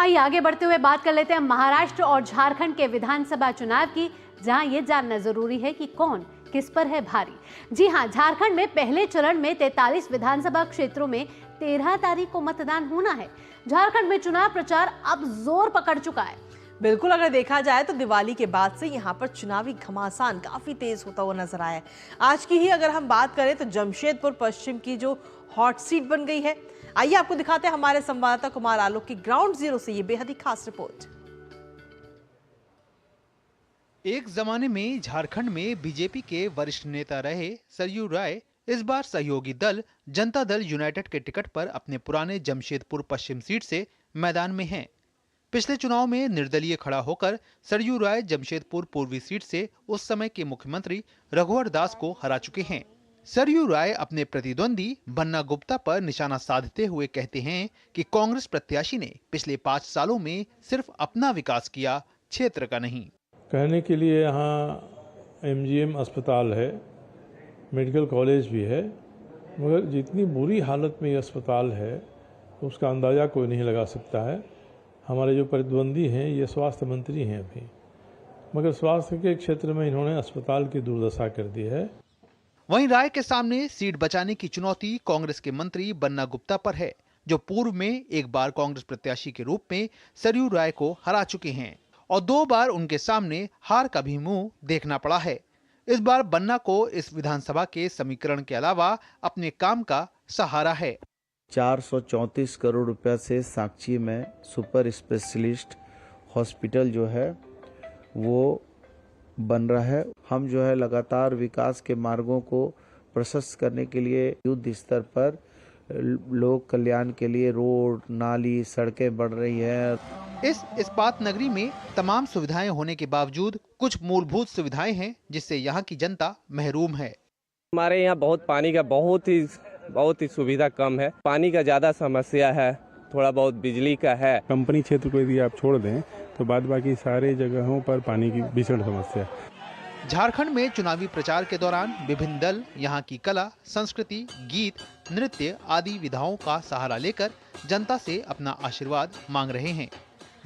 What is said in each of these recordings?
आइए आगे बढ़ते हुए बात कर लेते हैं महाराष्ट्र और झारखंड के विधानसभा चुनाव की, जहां ये जानना जरूरी है कि कौन किस पर है भारी। जी हां, झारखंड में पहले चरण में 43 विधानसभा क्षेत्रों में 13 तारीख को मतदान होना है। झारखंड में चुनाव प्रचार अब जोर पकड़ चुका है। बिल्कुल, अगर देखा जाए तो दिवाली के बाद से यहाँ पर चुनावी घमासान काफी तेज होता हुआ नजर आया है। आज की ही अगर हम बात करें तो जमशेदपुर पश्चिम की जो हॉट सीट बन गई है। आइए आपको दिखाते हैं हमारे संवाददाता कुमार आलोक की ग्राउंड जीरो से ये बेहद ही खास रिपोर्ट। एक जमाने में झारखंड में बीजेपी के वरिष्ठ नेता रहे सरयू राय इस बार सहयोगी दल जनता दल यूनाइटेड के टिकट पर अपने पुराने जमशेदपुर पश्चिम सीट से मैदान में हैं। पिछले चुनाव में निर्दलीय खड़ा होकर सरयू राय जमशेदपुर पूर्वी सीट से उस समय के मुख्यमंत्री रघुवर दास को हरा चुके हैं। सरयू राय अपने प्रतिद्वंदी बन्ना गुप्ता पर निशाना साधते हुए कहते हैं कि कांग्रेस प्रत्याशी ने पिछले 5 सालों में सिर्फ अपना विकास किया, क्षेत्र का नहीं। कहने के लिए यहाँ एमजीएम अस्पताल है, मेडिकल कॉलेज भी है, मगर जितनी बुरी हालत में ये अस्पताल है उसका अंदाज़ा कोई नहीं लगा सकता है। हमारे जो प्रतिद्वंदी हैं ये स्वास्थ्य मंत्री हैं अभी, मगर स्वास्थ्य के क्षेत्र में इन्होंने अस्पताल की दुर्दशा कर दी है। वहीं राय के सामने सीट बचाने की चुनौती कांग्रेस के मंत्री बन्ना गुप्ता पर है, जो पूर्व में एक बार कांग्रेस प्रत्याशी के रूप में सरयू राय को हरा चुके हैं और 2 बार उनके सामने हार का भी मुंह देखना पड़ा है। इस बार बन्ना को इस विधानसभा के समीकरण के अलावा अपने काम का सहारा है। 434 करोड़ रुपया से साक्षी में सुपर स्पेशलिस्ट हॉस्पिटल जो है वो बन रहा है। हम जो है लगातार विकास के मार्गों को प्रशस्त करने के लिए युद्ध स्तर पर लोक कल्याण के लिए रोड, नाली, सड़कें बढ़ रही है। इस इस्पात नगरी में तमाम सुविधाएं होने के बावजूद कुछ मूलभूत सुविधाएं हैं जिससे यहाँ की जनता महरूम है। हमारे यहाँ पानी का बहुत ही सुविधा कम है। पानी का ज्यादा समस्या है, थोड़ा बहुत बिजली का है। कंपनी क्षेत्र को यदि आप छोड़ दें तो बाद बाकी सारे जगहों पर पानी की भीषण समस्या है। झारखंड में चुनावी प्रचार के दौरान विभिन्न दल यहाँ की कला, संस्कृति, गीत, नृत्य आदि विधाओं का सहारा लेकर जनता से अपना आशीर्वाद मांग रहे हैं।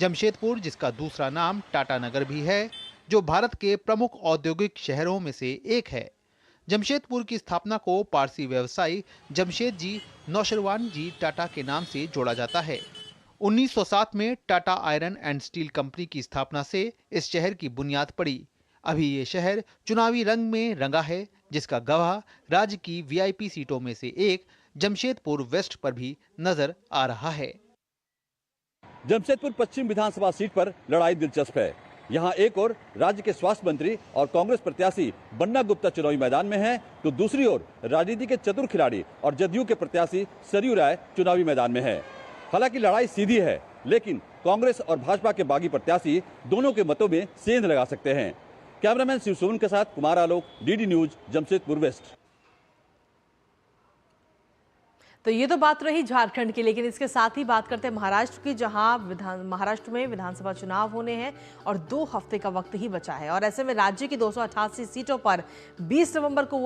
जमशेदपुर, जिसका दूसरा नाम टाटा नगर भी है, जो भारत के प्रमुख औद्योगिक शहरों में से एक है। जमशेदपुर की स्थापना को पारसी व्यवसायी जमशेद जी नौशरवान जी टाटा के नाम से जोड़ा जाता है। 1907 में Tata iron and steel company की स्थापना से इस शहर की बुनियाद पड़ी। अभी ये शहर चुनावी रंग में रंगा है, जिसका गवाह राज्य की वीआईपी सीटों में से एक जमशेदपुर वेस्ट पर भी नजर आ रहा है। जमशेदपुर पश्चिम विधानसभा सीट पर लड़ाई दिलचस्प है। यहाँ एक ओर राज्य के स्वास्थ्य मंत्री और कांग्रेस प्रत्याशी बन्ना गुप्ता चुनावी मैदान में हैं, तो दूसरी ओर राजनीति के चतुर खिलाड़ी और जदयू के प्रत्याशी सरयू राय चुनावी मैदान में है। हालांकि लड़ाई सीधी है, लेकिन कांग्रेस और भाजपा के बागी प्रत्याशी दोनों के मतों में सेंध लगा सकते हैं। कैमरामैन शिव सोन के साथ Kumar Alok, DD news, Jamshedpur waste. तो ये तो बात रही झारखंड की, लेकिन इसके साथ ही बात करते हैं महाराष्ट्र की, जहां महाराष्ट्र में विधानसभा चुनाव होने हैं और 2 हफ्ते का वक्त ही बचा है। और ऐसे में राज्य की 288 सीटों पर 20 नवंबर को